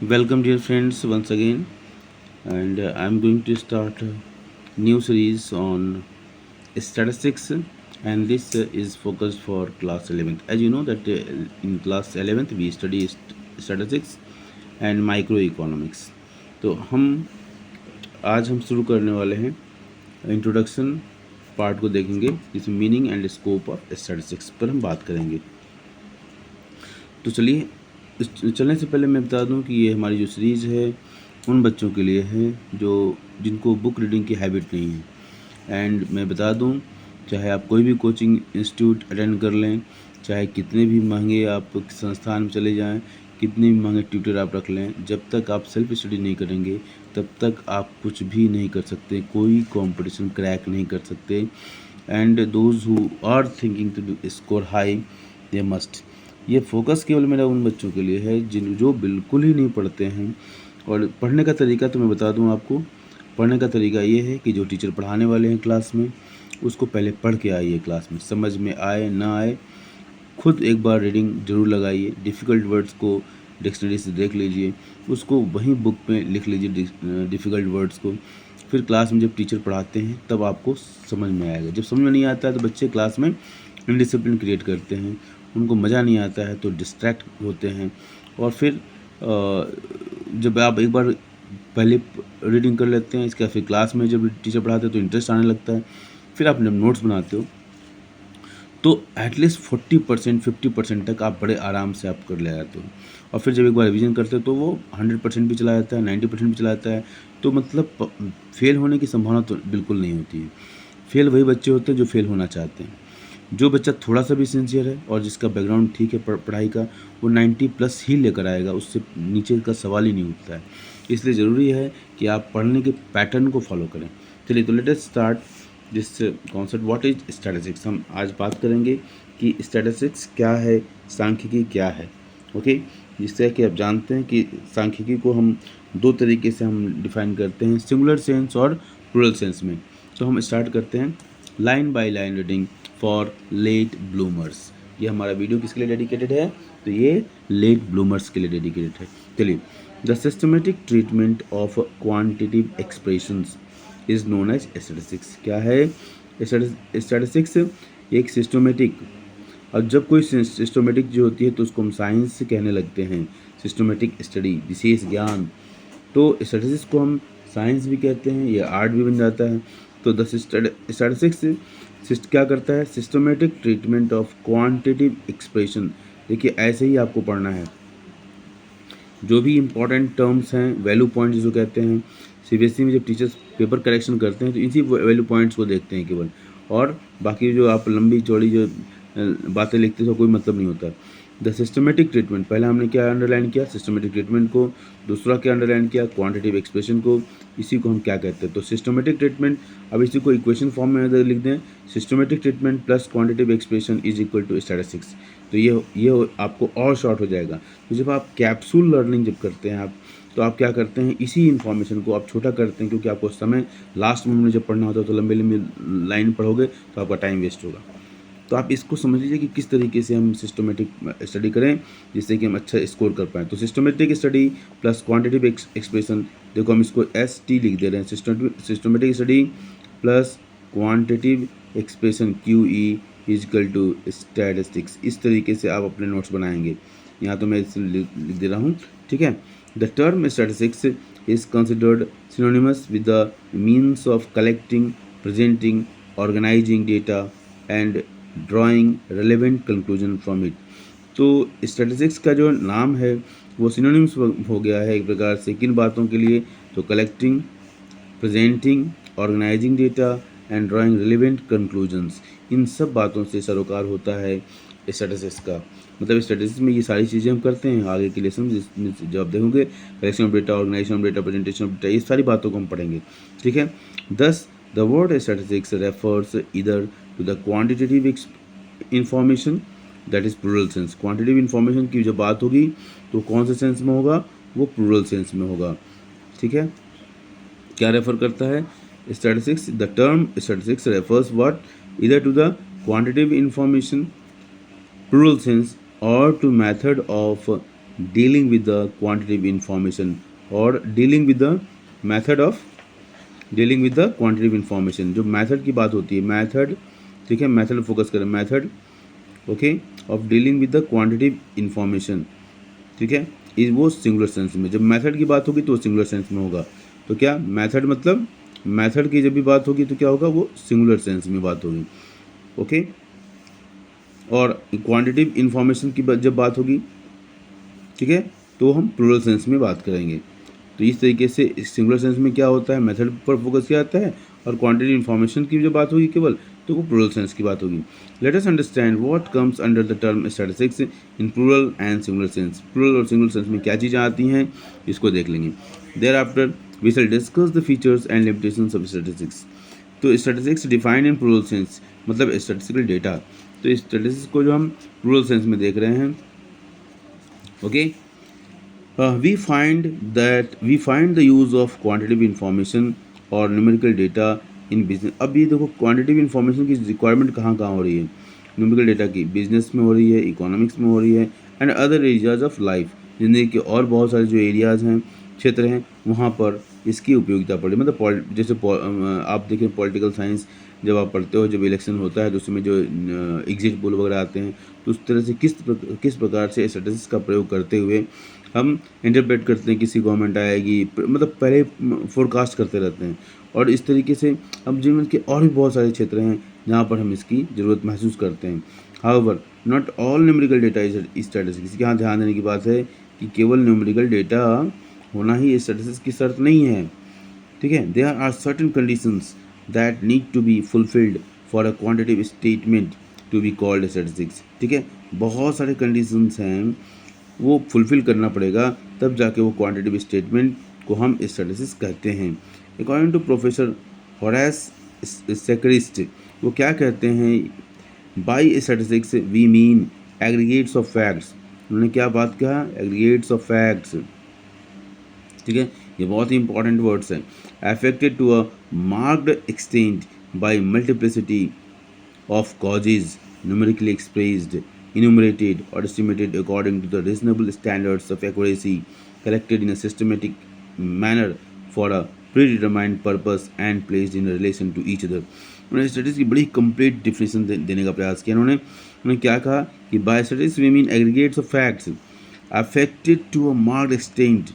Welcome, dear friends, once again. And I'm going to start a new series on statistics, and this is focused for class 11th. As you know, that in class 11th we study statistics and microeconomics. तो हम शुरू करने वाले हैं introduction part को देखेंगे, जिसमें meaning and scope of statistics पर हम बात करेंगे। तो चलिए, चलने से पहले मैं बता दूं कि ये हमारी जो सीरीज़ है उन बच्चों के लिए है जो जिनको बुक रीडिंग की हैबिट नहीं है। एंड मैं बता दूं, चाहे आप कोई भी कोचिंग इंस्टीट्यूट अटेंड कर लें, चाहे कितने भी महंगे आप संस्थान में चले जाएं, कितने भी महंगे ट्यूटर आप रख लें, जब तक आप सेल्फ स्टडी नहीं करेंगे तब तक आप कुछ भी नहीं कर सकते, कोई कंपटीशन क्रैक नहीं कर सकते। And those who are thinking to score high, they must. ये फोकस केवल मेरा उन बच्चों के लिए है जो बिल्कुल ही नहीं पढ़ते हैं। और पढ़ने का तरीका तो मैं बता दूं आपको, पढ़ने का तरीका ये है कि जो टीचर पढ़ाने वाले हैं क्लास में, उसको पहले पढ़ के आइए, क्लास में समझ में आए ना आए, खुद एक बार रीडिंग ज़रूर लगाइए, डिफ़िकल्ट वर्ड्स को डिक्शनरी से देख लीजिए, उसको वहीं बुक में लिख लीजिए डिफ़िकल्ट वर्ड्स को। फिर क्लास में जब टीचर पढ़ाते हैं तब आपको समझ में आएगा। जब समझ में नहीं आता है तो बच्चे क्लास में इनडिसिप्लिन क्रिएट करते हैं, उनको मज़ा नहीं आता है तो डिस्ट्रैक्ट होते हैं। और फिर जब आप एक बार पहले रीडिंग कर लेते हैं, इसका फिर क्लास में जब टीचर पढ़ाते हैं तो इंटरेस्ट आने लगता है। फिर आप जब नोट्स बनाते हो तो एटलीस्ट 40% 50% तक आप बड़े आराम से आप कर ले जाते हो। और फिर जब एक बार रिवीजन करते हो तो वो 100% भी चला जाता है, 90% भी चला जाता है। तो मतलब फेल होने की संभावना तो बिल्कुल नहीं होती है। फेल वही बच्चे होते हैं जो फेल होना चाहते हैं। जो बच्चा थोड़ा सा भी सिंसियर है और जिसका बैकग्राउंड ठीक है पढ़ाई का, वो 90+ ही लेकर आएगा, उससे नीचे का सवाल ही नहीं उठता है। इसलिए ज़रूरी है कि आप पढ़ने के पैटर्न को फॉलो करें। चलिए, तो let us start this concept, what is statistics. हम आज बात करेंगे कि स्टैटिस्टिक्स क्या है, सांख्यिकी क्या है। ओके, जिससे कि आप जानते हैं कि सांख्यिकी को हम दो तरीके से हम डिफाइन करते हैं, सिंगुलर सेंस और प्लूरल सेंस में। तो हम स्टार्ट करते हैं line by line reading for late bloomers. ये हमारा वीडियो किसके लिए डेडिकेटेड है? तो ये लेट ब्लूमर्स के लिए डेडिकेटेड है। चलिए, the systematic treatment of quantitative expressions is known as statistics. क्या है स्टैटिस्टिक्स? एक सिस्टमेटिक, और जब कोई सिस्टमेटिक जो होती है तो उसको हम साइंस कहने लगते हैं, सिस्टमेटिक स्टडी, विशेष ज्ञान। तो स्टैटिस्टिक्स को हम साइंस भी कहते हैं, ये आर्ट भी बन जाता है। तो द स्टैटिस्टिक्स क्या करता है? Systematic treatment of quantitative expression. देखिए, ऐसे ही आपको पढ़ना है। जो भी इम्पोर्टेंट टर्म्स हैं, वैल्यू पॉइंट्स जो कहते हैं, सीबीएसई में जब टीचर्स पेपर करेक्शन करते हैं तो इसी वैल्यू पॉइंट्स को देखते हैं केवल, और बाकी जो आप लंबी चौड़ी जो बातें लिखते हो कोई मतलब नहीं होता। द सिस्टमेटिक ट्रीटमेंट, पहले हमने क्या अंडरलाइन किया? सिस्टमेटिक ट्रीटमेंट को। दूसरा क्या अंडरलाइन किया? क्वांटिटिव एक्सप्रेशन को। इसी को हम क्या कहते हैं? तो सिस्टमेटिक ट्रीटमेंट, अब इसी को इक्वेशन फॉर्म में अगर लिख दें, systematic treatment plus quantitative expression is equal to statistics, तो ये आपको और शॉर्ट हो जाएगा। तो जब आप कैप्सूल लर्निंग जब करते हैं आप, तो आप क्या करते हैं, इसी इन्फॉर्मेशन को आप छोटा करते हैं, क्योंकि आपको समय लास्ट मोमेंट में जब पढ़ना होता है तो लंबे लंबे लाइन पढ़ोगे तो आपका टाइम वेस्ट होगा। तो आप इसको समझ लीजिए कि किस तरीके से हम सिस्टमेटिक स्टडी करें जिससे कि हम अच्छा स्कोर कर पाएँ। तो systematic study plus quantitative expression, देखो हम इसको ST लिख दे रहे हैं, systematic study plus quantitative expression QE is equal to statistics. इस तरीके से आप अपने नोट्स बनाएंगे। यहाँ तो मैं इसे लिख दे रहा हूँ, ठीक है। The term statistics is considered synonymous with the means of collecting, presenting, organising data and drawing relevant conclusion from it. तो स्टैटिस्टिक्स का जो नाम है वो सिनोनिम्स हो गया है एक प्रकार से, किन बातों के लिए? तो collecting, presenting, organising data and drawing relevant conclusions, इन सब बातों से सरोकार होता है स्टैटिस्टिक्स का। मतलब स्टैटिस्टिक्स में ये सारी चीज़ें हम करते हैं। आगे के लेसन जिसमें जब आप देखोगे, collection of data, organisation of data, presentation of data, ये सारी बातों को हम पढ़ेंगे, ठीक है। Thus the word statistics refers इधर to the quantitative information, that is plural sense. Quantitative information की जब बात होगी तो कौन से सेंस में होगा? वो प्लूरल सेंस में होगा, ठीक है। क्या रेफर करता है statistics? The term statistics refers what? इधर to the quantitative information, plural sense, or to method of dealing with the quantitative information और dealing with the method of dealing with the quantitative information. जो method की बात होती है, method, ठीक है, method focus करें, method okay of dealing with the quantitative information, ठीक है, इस वो सिंगुलर सेंस में। जब मेथड की बात होगी तो वो सिंगुलर सेंस में होगा। तो क्या मेथड मतलब मेथड की जब भी बात होगी तो क्या होगा, वो सिंगुलर सेंस में बात होगी। ओके, और क्वांटिटेटिव इंफॉर्मेशन की जब बात होगी, ठीक है, तो हम प्लूरल सेंस में बात करेंगे। तो इस तरीके से सिंगुलर सेंस में क्या होता है, मेथड पर फोकस किया जाता है, और क्वांटिटेटिव इंफॉर्मेशन की जब बात होगी केवल, तो वो प्लूरल सेंस की बात होगी। Let us understand what comes under the term statistics in plural and singular sense. Plural और सिंगुलर सेंस में क्या चीज़ें आती हैं, इसको देख लेंगे। Thereafter we shall discuss the features and limitations of statistics. तो statistics defined in plural sense मतलब स्टैटिस्टिकल डेटा। तो स्टैटिस्टिक्स को जो हम प्लूरल सेंस में देख रहे हैं, okay, we find the use of quantitative information और numerical data in business। अब ये देखो quantitative information की रिक्वायरमेंट कहाँ कहाँ हो रही है, numerical data की बिजनेस में हो रही है, इकोनॉमिक्स में हो रही है, and other areas of life, जिंदगी के और बहुत सारे जो एरियाज़ हैं, क्षेत्र हैं, वहाँ पर इसकी उपयोगिता पड़ी। मतलब जैसे आप देखें पॉलिटिकल साइंस जब आप पढ़ते हो, जब इलेक्शन होता है तो उसमें जो एग्जिट पोल वगैरह आते हैं, तो उस तरह से किस प्रकार से स्टैटिस्टिक्स का प्रयोग करते हुए हम इंटरप्रेट करते हैं किसी गवर्नमेंट आएगी, मतलब पहले फोरकास्ट करते रहते हैं। और इस तरीके से अब जीवन के और भी बहुत सारे क्षेत्र हैं जहाँ पर हम इसकी ज़रूरत महसूस करते हैं। However not all numerical data is statistics. यहाँ ध्यान देने की बात है कि केवल न्यूमेरिकल डेटा होना ही स्टैटिस्टिक्स की शर्त नहीं है, ठीक है। There are certain conditions that need to be fulfilled for a quantitative statement to be called statistics, ठीक है। बहुत सारे कंडीशंस हैं, वो फुलफ़िल करना पड़ेगा, तब जाके वो क्वांटिटेटिव स्टेटमेंट को हम स्टैटिस्टिक्स कहते हैं। According to professor Horace Secrist, वो क्या कहते हैं, by statistics we mean aggregates of facts. उन्होंने क्या बात कहा, एग्रीगेट्स ऑफ फैक्ट्स, ठीक है, ये बहुत ही इंपॉर्टेंट वर्ड्स हैं। Affected to a marked extent by multiplicity of causes numerically expressed, enumerated or estimated according to the reasonable standards of accuracy, collected in a systematic manner for a predetermined purpose and placed in a relation to each other। उन्होंने statistics की बड़ी complete definition देने का प्रयास किया। उन्होंने क्या कहा कि by statistics we mean aggregates of facts affected to a marked extent.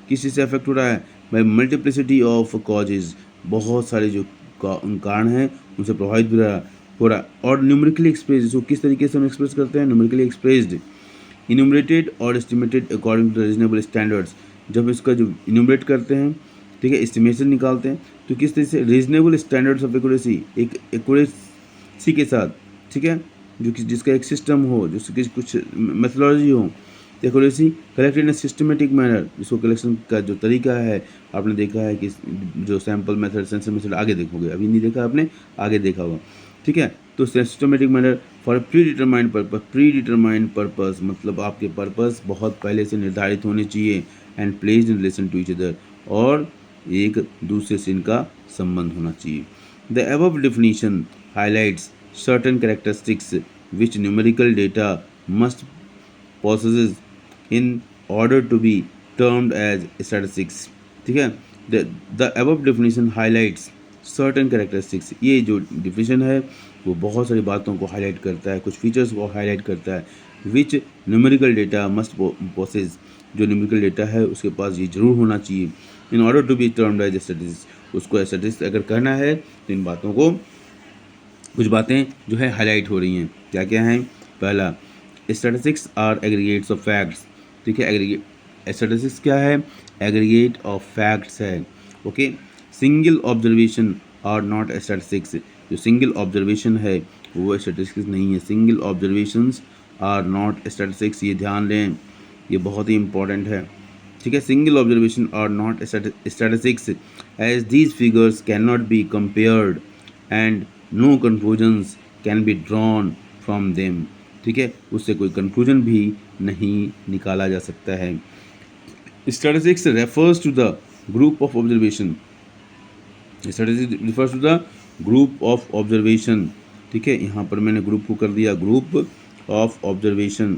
किस चीज़ से अफेक्ट हो रहा है, बाय मल्टीप्लिसिटी ऑफ कॉजेज, बहुत सारे जो कारण हैं उनसे प्रभावित भी रहा हो रहा। और न्यूमेरिकली एक्सप्रेस, इसको किस तरीके से हम एक्सप्रेस करते हैं, न्यूमेरिकली एक्सप्रेस्ड, इन्यूमरेटेड और estimated according to reasonable standards. जब इसका जो इन्यूमरेट करते हैं, ठीक है, एस्टिमेशन निकालते हैं, तो किस तरह से रीजनेबल स्टैंडर्ड्स ऑफ एक्यूरेसी, एक एक्यूरेसी के साथ, ठीक है, जो कि जिसका एक सिस्टम हो, जिसकी कुछ मेथोलॉजी हो, accuracy collected in systematic manner, जिसको कलेक्शन का जो तरीका है, आपने देखा है कि जो सैम्पल मेथड, सेंसर मेथड आगे देखोगे, अभी नहीं देखा आपने, आगे देखा होगा, ठीक है। तो systematic manner for predetermined purpose, predetermined purpose मतलब आपके पर्पस बहुत पहले से निर्धारित होने चाहिए, and placed in relation to each other, और एक दूसरे से इनका संबंध होना चाहिए। The above definition highlights certain characteristics which numerical data must possesses in order to be termed as statistics, ठीक है। the above definition highlights certain characteristics, ये जो डिफिनेशन है वो बहुत सारी बातों को हाईलाइट करता है, कुछ फीचर्स को हाईलाइट करता है, which numerical data must possess, जो न्यूमेरिकल डेटा है उसके पास ये जरूर होना चाहिए, in order to be termed as statistics. उसको स्टैटिस्टिक्स अगर कहना है तो इन बातों को, कुछ बातें जो है हाईलाइट हो रही हैं, क्या क्या हैं। पहला, statistics are aggregates of facts, ठीक है, एग्रीगेट स्टैटिस्टिक्स क्या है, एग्रीगेट ऑफ फैक्ट्स है, okay. Single observation are not statistics, जो सिंगल ऑब्जर्वेशन है वो स्टैटिस्टिक्स नहीं है, single observations are not statistics, ये ध्यान लें, ये बहुत ही इंपॉर्टेंट है, ठीक है। Single observation are not statistics as these figures can not be compared and no conclusions can be drawn from them, ठीक है, उससे कोई कंक्लूजन भी नहीं निकाला जा सकता है। Statistics refers to the group of observation, statistics refers to the group of observation, ठीक है, यहाँ पर मैंने ग्रुप को कर दिया group of observation,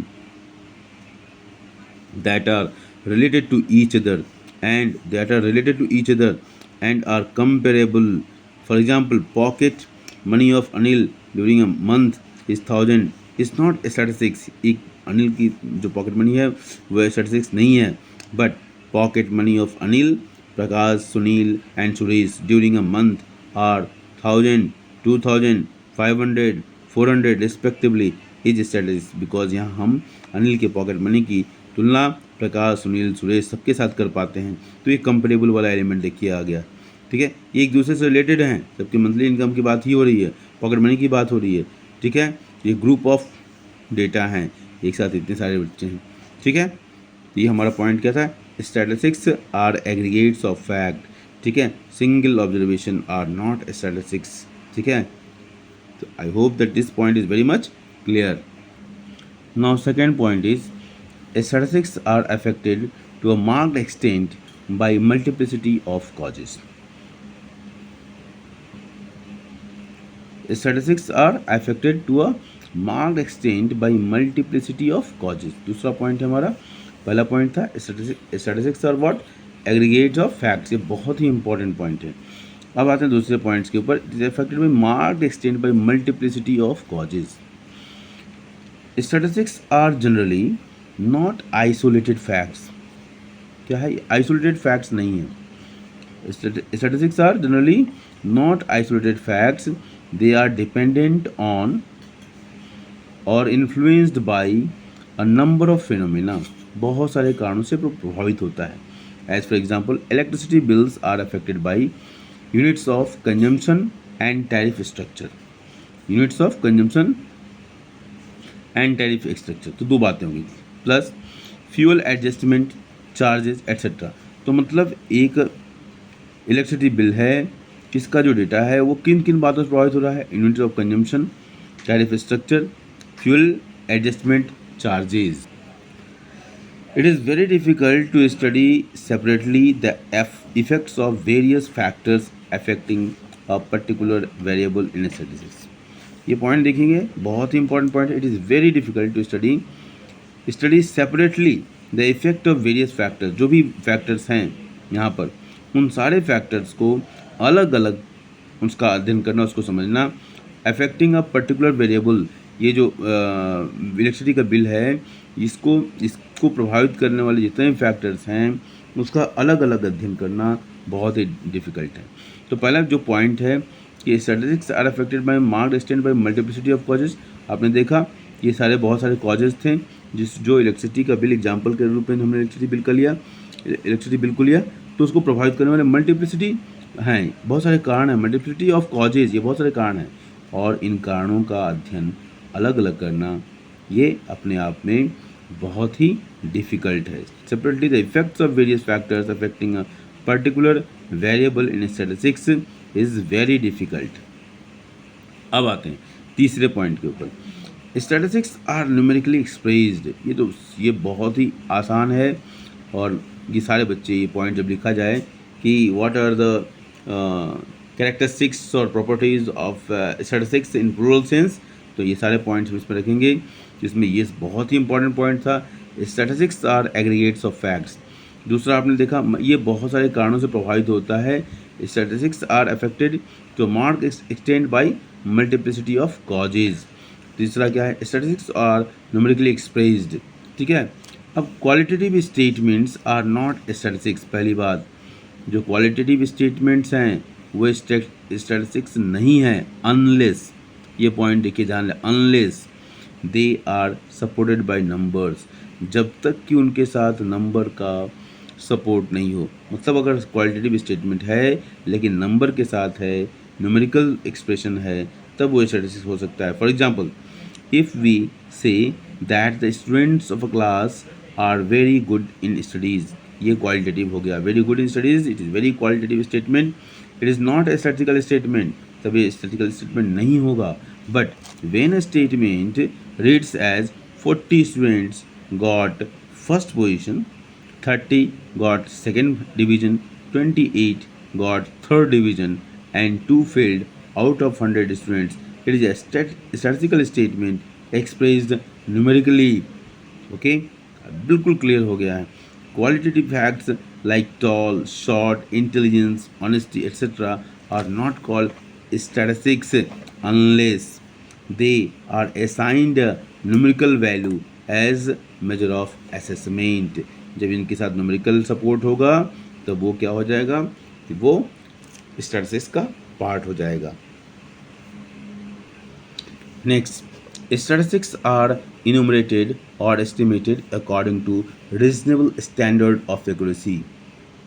that are related to each other and are comparable. For example, pocket money of Anil during a month is 1000 is not statistics. एक अनिल की जो पॉकेट मनी है वह स्टैटिस्टिक्स नहीं है, but pocket money of Anil, Prakash, Sunil and Suresh during a month are 1000, 2000, 500, 400 respectively is statistics, because यहाँ हम अनिल के पॉकेट मनी की तुलना प्रकाश, सुनील, सुरेश सबके साथ कर पाते हैं। तो ये कंपेरेबल वाला एलिमेंट देखिए आ गया। ठीक है, ये एक दूसरे से रिलेटेड हैं, सबकी मंथली इनकम की बात ही हो रही है, पॉकेट मनी की बात हो रही है। ठीक है, ये ग्रुप ऑफ डेटा हैं, एक साथ इतने सारे बच्चे हैं। ठीक है, ये हमारा पॉइंट क्या था, statistics are aggregates of fact. ठीक है, single observation are not statistics. ठीक है, तो I hope that this point is very much clear. Now second point is statistics are affected to a marked extent by multiplicity of causes. Statistics are affected to a marked extent by multiplicity of causes. दूसरा point है हमारा, पहला point था statistics are what, aggregates of facts। ये बहुत ही important point है। अब आते हैं दूसरे पॉइंट्स के ऊपर। It is affected by marked extent by multiplicity of causes. Statistics are generally not isolated facts. क्या है, आइसोलेटेड फैक्ट्स नहीं है। Statistics are generally not isolated facts, they are dependent on और influenced by a number of phenomena. बहुत सारे कारणों से प्रभावित होता है। As for example, electricity bills are affected by units of consumption and tariff structure. Units of consumption and tariff structure, तो दो बातें होंगी, plus fuel adjustment charges etcetera. तो मतलब एक इलेक्ट्रिसिटी बिल है, किसका जो डेटा है वो किन किन बातों से प्रभावित हो रहा है, unit of consumption, tariff structure, fuel adjustment charges. It is very difficult to study separately the effects of various factors affecting a particular variable in statistics. ये पॉइंट देखेंगे, बहुत ही इंपॉर्टेंट पॉइंट है। It is very difficult to study separately the effect of various factors. जो भी factors हैं यहाँ पर, उन सारे फैक्टर्स को अलग अलग उसका अध्ययन करना, उसको समझना। अफेक्टिंग अ पर्टिकुलर वेरिएबल, ये जो इलेक्ट्रिसिटी का बिल है, इसको प्रभावित करने वाले जितने भी फैक्टर्स हैं उसका अलग अलग अध्ययन करना बहुत ही डिफ़िकल्ट है। तो पहला जो पॉइंट है कि statistics are affected by marked extent by multiplicity of causes. आपने देखा ये सारे बहुत सारे कॉजेज थे, जो इलेक्ट्रिसिटी का बिल एग्जाम्पल के रूप में हमने इलेक्ट्रिसिटी बिल को लिया, तो उसको प्रभावित करने वाले मल्टीप्लिसिटी हैं, बहुत सारे कारण हैं। मल्टीप्लिसिटी ऑफ कॉजेज, ये बहुत सारे कारण हैं, और इन कारणों का अध्ययन अलग अलग करना ये अपने आप में बहुत ही डिफ़िकल्ट है। Separately the effects of various factors affecting a particular variable in statistics is very difficult. अब आते हैं तीसरे पॉइंट के ऊपर। Statistics are numerically expressed. ये बहुत ही आसान है, और ये सारे बच्चे ये पॉइंट जब लिखा जाए कि व्हाट आर द कैरेक्टरिस्टिक्स और properties of statistics in plural sense, तो ये सारे पॉइंट्स हम इसमें रखेंगे, जिसमें ये बहुत ही इंपॉर्टेंट पॉइंट था। Statistics are aggregates of facts. दूसरा आपने देखा ये बहुत सारे कारणों से प्रभावित होता है। Statistics are affected to mark extend by multiplicity of causes. तीसरा क्या है, स्टैटिस्टिक्स आर न्यूमेरिकली एक्सप्रेस्ड। ठीक है, अब qualitative statements are not statistics. पहली बात, जो क्वालिटेटिव स्टेटमेंट्स हैं वो स्टैटिस्टिक्स नहीं है, अनलेस, ये पॉइंट देखिए ध्यान लें, unless they are supported by numbers. जब तक कि उनके साथ नंबर का सपोर्ट नहीं हो, मतलब अगर क्वालिटेटिव स्टेटमेंट है लेकिन नंबर के साथ है, न्यूमेरिकल एक्सप्रेशन है, तब वो स्टैटिस्टिक्स हो सकता है। For example, if we say that the students of a class are very good in studies, ये क्वालिटेटिव हो गया। Very good in studies, it is very qualitative statement. It is not a statistical statement, तब ये statistical statement नहीं होगा। But when a statement reads as 40 students got first position, 30 got second division, 28 got third division, and 2 failed out of 100 students, it is a statistical statement expressed numerically. Okay, बिल्कुल clear हो गया है। Qualitative facts like tall, short, intelligence, honesty etcetera are not called statistics unless they are assigned numerical value as measure of assessment. जब इनके साथ numerical support होगा तो वो क्या हो जाएगा, वो स्टैटिस्टिक्स का पार्ट हो जाएगा। Next, statistics are enumerated or estimated according to reasonable standard of accuracy।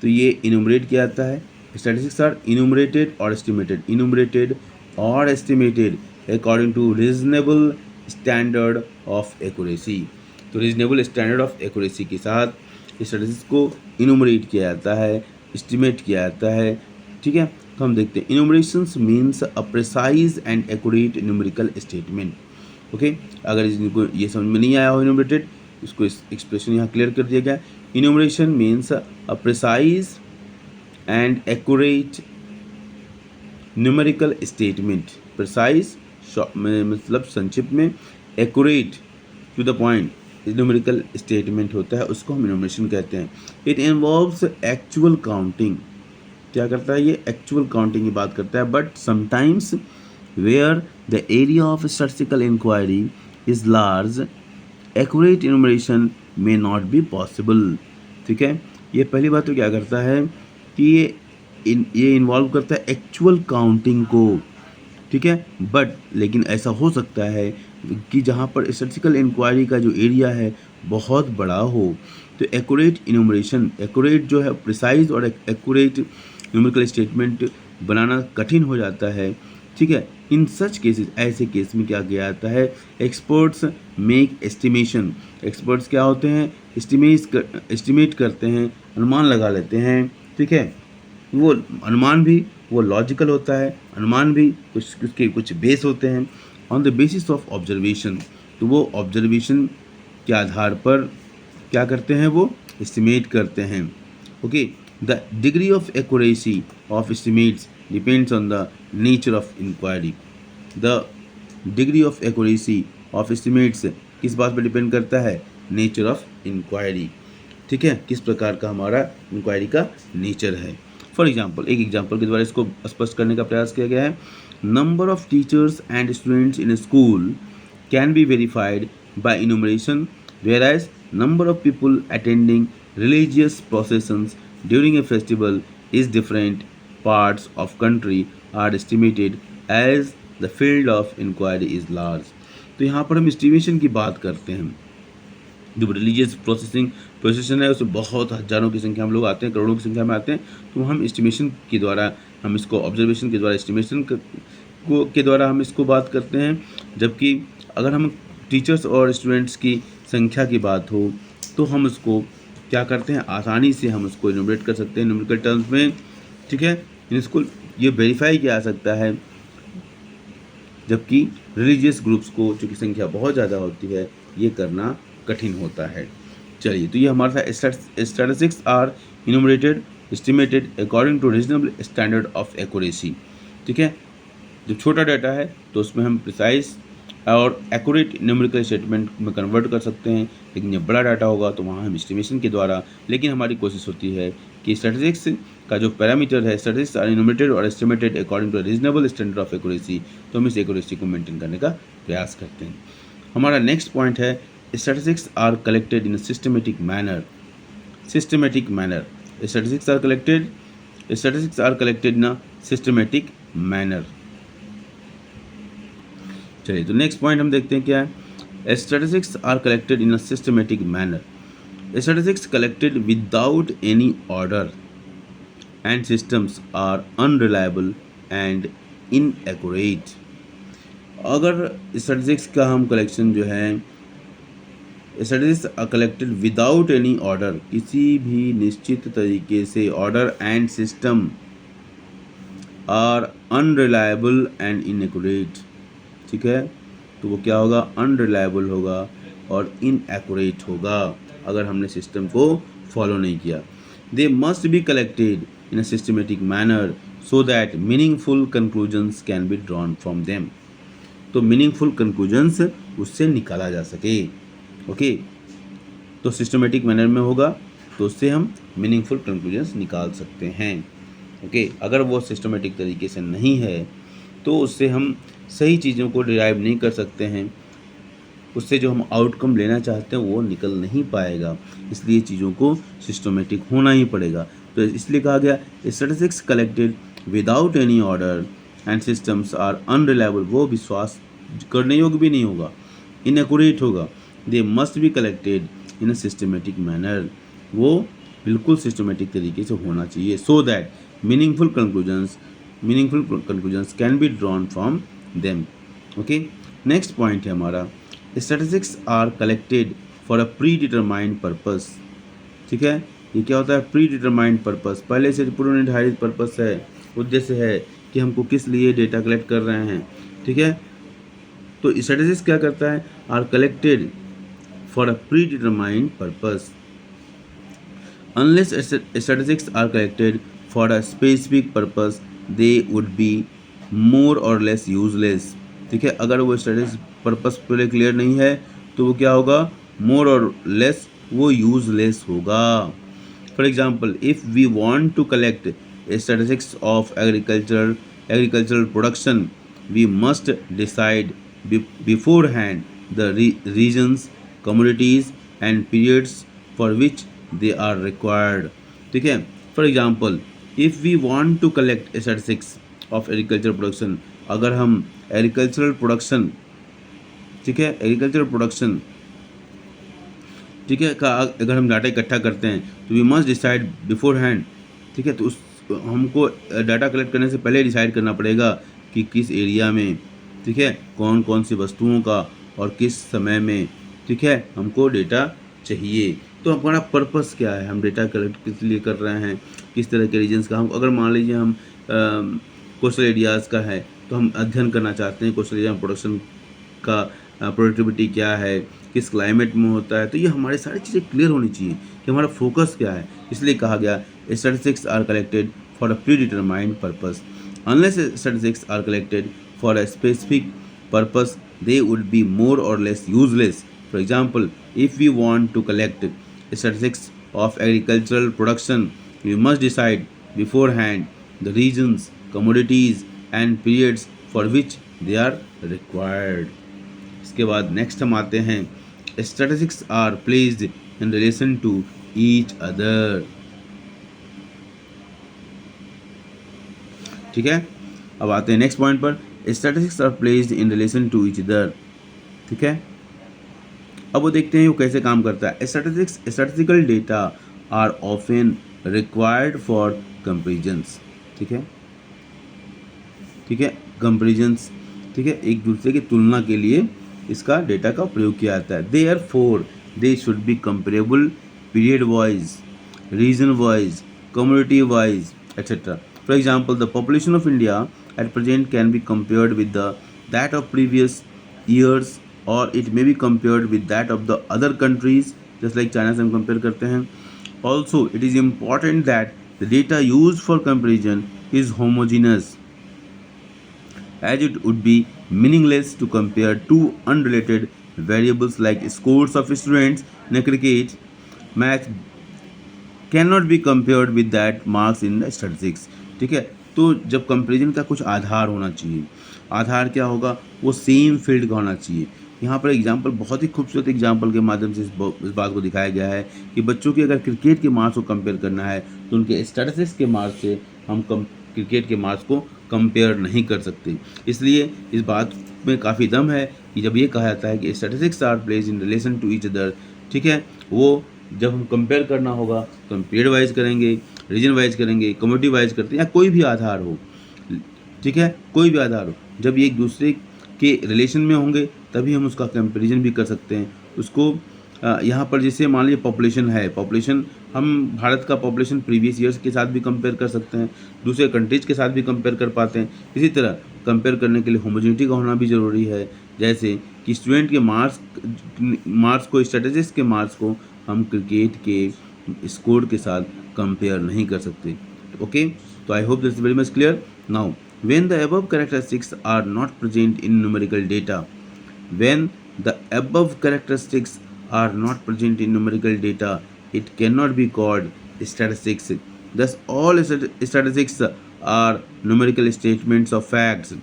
तो ये enumerate किया जाता है। Statistics are enumerated or estimated according to reasonable standard of accuracy। तो reasonable standard of accuracy के साथ statistics को enumerate किया जाता है, estimate किया जाता है। ठीक है, तो हम देखते हैं enumerations means a precise and accurate numerical statement। Okay, अगर इनको ये समझ में नहीं आया हो इन्यूमरेटेड, इसको इस एक्सप्रेशन यहाँ क्लियर कर दिया गया। Enumeration means a precise and accurate numerical statement. Precise मतलब संक्षिप्त में, accurate to the point numerical statement होता है, उसको हम इन्यूमरेशन कहते हैं। It involves actual counting. क्या करता है ये, एक्चुअल काउंटिंग की बात करता है। But sometimes where the area of statistical inquiry is large, accurate enumeration may not be possible। ठीक है, ये पहली बात तो क्या करता है कि ये इन्वॉल्व करता है एक्चुअल काउंटिंग को। ठीक है, बट लेकिन ऐसा हो सकता है कि जहाँ पर स्टैटिस्टिकल इंक्वायरी का जो एरिया है बहुत बड़ा हो, तो एक्यूरेट इन्यूमरेशन, एक्यूरेट जो है प्रिसाइज और एक्यूरेट न्यूमेरिकल स्टेटमेंट बनाना कठिन हो जाता है। ठीक है, इन सच केसेस, ऐसे केस में क्या किया जाता है, एक्सपर्ट्स मेक एस्टिमेशन। एक्सपर्ट्स क्या होते हैं, एस्टिमेट करते हैं, अनुमान लगा लेते हैं। ठीक है, वो अनुमान भी वो लॉजिकल होता है, अनुमान भी उसके कुछ बेस होते हैं on the basis of observation. तो वो ऑब्जर्वेशन के आधार पर क्या करते हैं, वो एस्टिमेट करते हैं। Okay, the degree of accuracy of estimates depends on the nature of inquiry। the degree of accuracy of estimates किस बात पर डिपेंड करता है, नेचर ऑफ इंक्वायरी। ठीक है, किस प्रकार का हमारा इंक्वायरी का नेचर है। फॉर एग्जांपल, एक एग्जांपल के द्वारा इसको स्पष्ट करने का प्रयास किया गया है। Number of teachers and students in school can be verified bye enumeration, whereas number of people attending religious processions during a festival is different parts of country are estimated as the field of inquiry is large। तो यहाँ पर हम estimation की बात करते हैं। जो religious प्रोसेसन है उसमें बहुत हज़ारों की संख्या में लोग आते हैं, करोड़ों की संख्या में आते हैं, तो हम एस्टिमेशन के द्वारा, हम इसको ऑब्जर्वेशन के द्वारा, एस्टिमेशन के द्वारा हम इसको बात करते हैं। जबकि अगर हम टीचर्स और स्टूडेंट्स की संख्या की बात हो तो हम उसको क्या करते हैं, आसानी से हम उसको इन्यूमरेट कर सकते हैं न्यूमेरिकल टर्म्स में। ठीक है, इसको ये वेरीफाई किया जा सकता है। जबकि रिलीजियस ग्रुप्स को चूँकि संख्या बहुत ज़्यादा होती है, ये करना कठिन होता है। चलिए, तो ये हमारा था statistics are enumerated estimated according to reasonable standard of accuracy. ठीक है, जो छोटा डाटा है तो उसमें हम प्रिसाइज और एक्यूरेट न्यूमेरिकल स्टेटमेंट में कन्वर्ट कर सकते हैं, लेकिन जब बड़ा डाटा होगा तो वहाँ हम एस्टिमेशन के द्वारा, लेकिन हमारी कोशिश होती है कि स्टैटिस्टिक्स का जो पैरामीटर है, स्टैटिस्टिक्स आर इन्यूमरेटेड और estimated according to reasonable standard of accuracy, तो हम इस एक्यूरेसी को मेंटेन करने का प्रयास करते हैं। हमारा नेक्स्ट पॉइंट है statistics are collected in systematic manner. Systematic manner, statistics are collected in systematic manner. चलिए, तो नेक्स्ट पॉइंट हम देखते हैं क्या है। Statistics are collected in a systematic manner. Statistics collected without any order and systems are unreliable and inaccurate. अगर statistics का हम कलेक्शन जो है, statistics are collected without any order, किसी भी निश्चित तरीके से, order and system are unreliable and inaccurate. ठीक है, तो वो क्या होगा, अनरिलायबल होगा और इनएक्यूरेट होगा अगर हमने सिस्टम को फॉलो नहीं किया। दे must be collected in a systematic manner so that meaningful conclusions can be drawn from them. तो मीनिंगफुल कंक्लूजन्स उससे निकाला जा सके। ओके, तो सिस्टमेटिक मैनर में होगा तो उससे हम मीनिंगफुल कंक्लूजन्स निकाल सकते हैं। ओके, अगर वो सिस्टमेटिक तरीके से नहीं है तो उससे हम सही चीज़ों को डिराइव नहीं कर सकते हैं, उससे जो हम आउटकम लेना चाहते हैं वो निकल नहीं पाएगा। इसलिए चीज़ों को सिस्टमेटिक होना ही पड़ेगा। तो इसलिए कहा गया statistics collected without any order and systems are unreliable, वो विश्वास करने योग्य भी नहीं होगा, इनएक्यूरेट होगा। They must be collected in a systematic manner, वो बिल्कुल सिस्टमेटिक तरीके से होना चाहिए, so that meaningful conclusions can be drawn from them. Okay, next point है हमारा statistics are collected for a predetermined purpose. ठीक है, ये क्या होता है? प्री डिटरमाइंड पर्पस, पहले से पूर्व निर्धारित पर्पस है, उद्देश्य है कि हमको किस लिए डेटा कलेक्ट कर रहे हैं। ठीक है, तो स्टैटिस्टिक्स क्या करता है? Are collected for a predetermined purpose. Unless statistics are collected for a specific purpose, they would be more or less useless। ठीक है, अगर वो स्टैटिस्टिक्स पर्पस पहले क्लियर नहीं है तो वो क्या होगा? मोर और लेस वो यूजलेस होगा। For example, if we want to collect statistics of agricultural production, we must decide beforehand the regions, communities and periods for which they are required. ठीक है, for example, if we want to collect statistics of agriculture production, अगर हम agricultural production, ठीक है, agricultural production, ठीक है, का अगर हम डाटा इकट्ठा करते हैं तो we must decide beforehand. ठीक है, तो उस हमको डाटा कलेक्ट करने से पहले डिसाइड करना पड़ेगा कि किस एरिया में, ठीक है, कौन कौन सी वस्तुओं का और किस समय में, ठीक है, हमको डेटा चाहिए। तो हमारा पर्पस क्या है? हम डेटा कलेक्ट किस लिए कर रहे हैं, किस तरह के रीजन्स का। हम अगर मान लीजिए हम कोस्टल एरियाज़ का है तो हम अध्ययन करना चाहते हैं कोस्टल एरिया में प्रोडक्शन का प्रोडक्टिविटी क्या है, किस क्लाइमेट में होता है। तो ये हमारी सारी चीज़ें क्लियर होनी चाहिए कि हमारा फोकस क्या है। इसलिए कहा गया statistics are collected for a predetermined purpose. Unless statistics are collected for a specific purpose, they would be more or less useless. For example, if we want to collect statistics of agricultural production, we must decide beforehand the regions, commodities and periods for which they are required. इसके बाद next हम आते हैं statistics are placed in relation to each other। ठीक है, अब आते हैं नेक्स्ट पॉइंट पर, statistics are placed in relation to each other. ठीक है, अब वो देखते हैं वो कैसे काम करता है। Statistical data are often required for comparisons. ठीक है, ठीक है, कंपेरिजन्स, ठीक है, एक दूसरे की तुलना के लिए इसका डेटा का प्रयोग किया जाता है। Therefore they should be comparable period wise, region wise, community wise etcetera. For example, the population of India at present can be compared with that of previous years, or it may be compared with that of the other countries, just like China से हम compare करते हैं। Also, it is important that the data used for comparison is homogeneous, as it would be meaningless to compare two unrelated variables like scores of students in a cricket match cannot be compared with that marks in the statistics। ठीक है, तो जब comparison का कुछ आधार होना चाहिए, आधार क्या होगा? वो सेम फील्ड का होना चाहिए। यहाँ पर एग्जाम्पल, बहुत ही खूबसूरत एग्जाम्पल के माध्यम से इस बात को दिखाया गया है कि बच्चों की अगर क्रिकेट के मार्क्स को कंपेयर करना है तो उनके स्टैटिस्टिक्स के मार्क्स से हम क्रिकेट के मार्क्स को कंपेयर नहीं कर सकते। इसलिए इस बात में काफ़ी दम है कि जब ये कहा जाता है कि statistics are placed in relation to each other, ठीक है, वो जब हम कंपेयर करना होगा तो हम पीरियड वाइज करेंगे, रीजन वाइज करेंगे, कम्युनिटी वाइज करते हैं, या कोई भी आधार हो, ठीक है, कोई भी आधार हो, जब ये एक दूसरे के रिलेशन में होंगे तभी हम उसका कंपैरिजन भी कर सकते हैं। उसको यहाँ पर जैसे मान लीजिए पॉपुलेशन है, पॉपुलेशन हम भारत का पॉपुलेशन प्रीवियस ईयर्स के साथ भी कंपेयर कर सकते हैं, दूसरे कंट्रीज के साथ भी कंपेयर कर पाते हैं। इसी तरह कंपेयर करने के लिए होमोजेनिटी का होना भी ज़रूरी है, जैसे कि स्टूडेंट के मार्क्स को, स्टैटिस्टिक्स के मार्क्स को हम क्रिकेट के स्कोर के साथ कंपेयर नहीं कर सकते। ओके, तो I hope this is very much clear. Now when the above characteristics are not present in numerical data, when the above characteristics are not present in numerical data, it cannot be called statistics. Thus, all statistics are numerical statements of facts.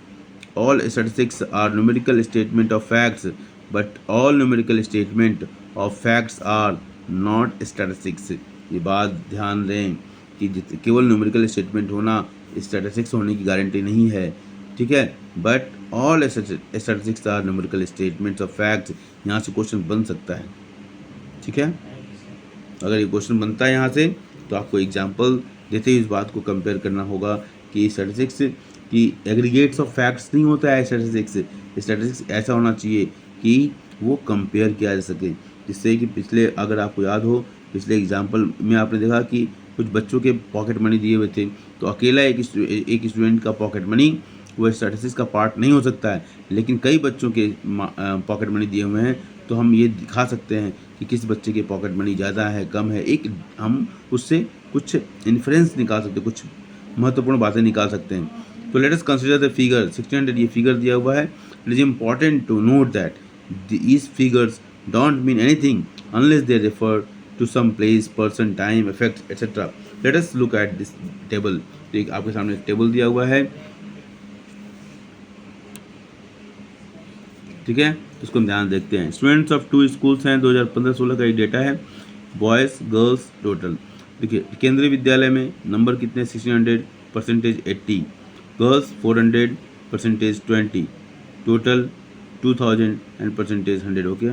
All statistics are numerical statement of facts, but all numerical statement of facts are not statistics. ये बात ध्यान दें कि केवल numerical statement होना statistics होने की guarantee नहीं है, ठीक है। But all statistics are numerical statements of facts. यहाँ से क्वेश्चन बन सकता है, ठीक है। अगर ये क्वेश्चन बनता है यहाँ से तो आपको एग्जाम्पल देते ही इस बात को कंपेयर करना होगा कि स्टैटिस्टिक्स की एग्रीगेट्स ऑफ फैक्ट्स नहीं होता है। स्टैटिस्टिक्स ऐसा होना चाहिए कि वो कंपेयर किया जा सके, जिससे कि पिछले, अगर आपको याद हो, पिछले एग्जाम्पल में आपने देखा कि कुछ बच्चों के पॉकेट मनी दिए हुए थे, तो अकेला एक स्टूडेंट का पॉकेट मनी वो स्टैटिस्टिक्स का पार्ट नहीं हो सकता है, लेकिन कई बच्चों के पॉकेट मनी दिए हुए हैं तो हम ये दिखा सकते हैं कि किस बच्चे के पॉकेट मनी ज़्यादा है, कम है। एक हम उससे कुछ इन्फ्रेंस निकाल सकते हैं, कुछ महत्वपूर्ण बातें निकाल सकते हैं। तो let us consider the figure 1600। ये फिगर दिया हुआ है। It is important to note that these figures don't mean anything unless they refer to some place, person, time, effect, etc. Let us look at this table। तो एक आपके सामने table दिया हुआ है, ठीक है। इसको हम ध्यान देखते हैं। स्टूडेंट्स ऑफ 2 स्कूल्स हैं, 2015-16 का एक डेटा है। बॉयज़ गर्ल्स टोटल देखिए, केंद्रीय विद्यालय में नंबर कितने, 1600, percentage 80, girls 400, percentage 20, total 2000 and percentage 100। Okay.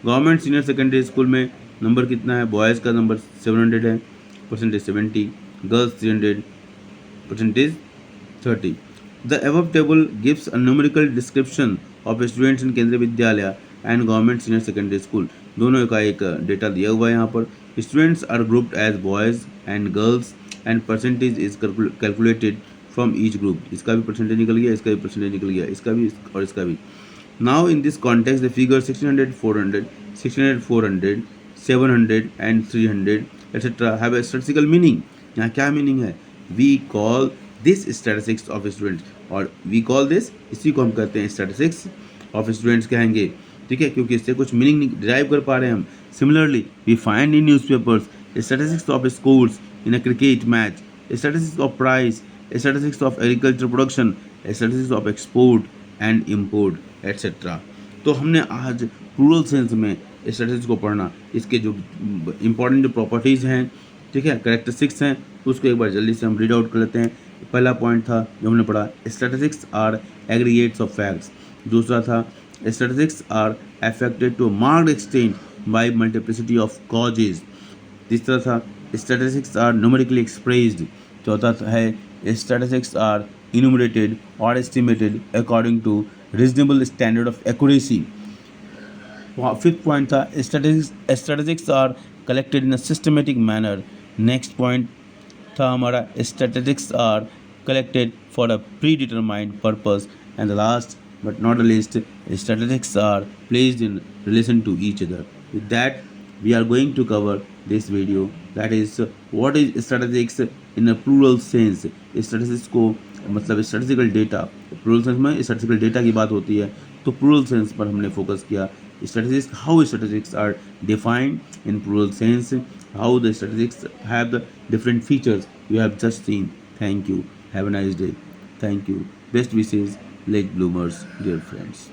Government senior secondary school में नंबर कितना है, बॉयज़ का नंबर 700 है, percentage 70, girls 300, percentage 30। The above table gives a numerical description of students in Kendriya Vidyalaya and government senior secondary school. दोनों का एक data दिया हुआ है यहाँ पर। Students are grouped as boys and girls and percentage is calculated from each group. इसका भी परसेंटेज निकल गया, इसका भी परसेंटेज निकल गया, इसका भी और इसका भी। Now in this context, the figure 1600, 400, 600, 400, 700 and 300 etc. have a statistical meaning। यहाँ क्या मीनिंग है? We call this statistics of students, और we call this, इसी को हम कहते हैं statistics of students कहेंगे, ठीक है, क्योंकि इससे कुछ मीनिंग डिराइव कर पा रहे हैं हम। Similarly, we find in newspapers statistics of schools in a cricket match, statistics of price, statistics of agriculture production, statistics of export and import etcetera. तो हमने आज प्लूरल सेंस में स्टैटिस्टिक्स को पढ़ना, इसके जो इम्पॉर्टेंट जो प्रॉपर्टीज़ हैं, ठीक है, कैरेक्टरिस्टिक्स हैं, उसको एक बार जल्दी से हम रीड आउट कर लेते हैं। पहला पॉइंट था जो हमने पढ़ा, statistics are aggregates of facts. दूसरा था statistics are affected to marked extent by multiplicity of causes. तीसरा था स्टैटिस्टिक्स आर न्यूमेरिकली एक्सप्रेस्ड। चौथा है statistics are enumerated or estimated according to reasonable standard of accuracy। Fifth point था statistics are collected in a systematic manner। Next point था हमारा statistics are collected for a predetermined purpose। and the last but not the least, statistics are placed in relation to each other। with that we are going to cover this video, that is what is statistics in a plural sense। Statistics को मतलब statistical data, plural sense में statistical data की बात होती है, तो plural sense पर हमने फोकस किया। Statistics, how statistics are defined in plural sense, how the statistics have the different features you have just seen. Thank you, have a nice day, thank you, best wishes, late bloomers, dear friends.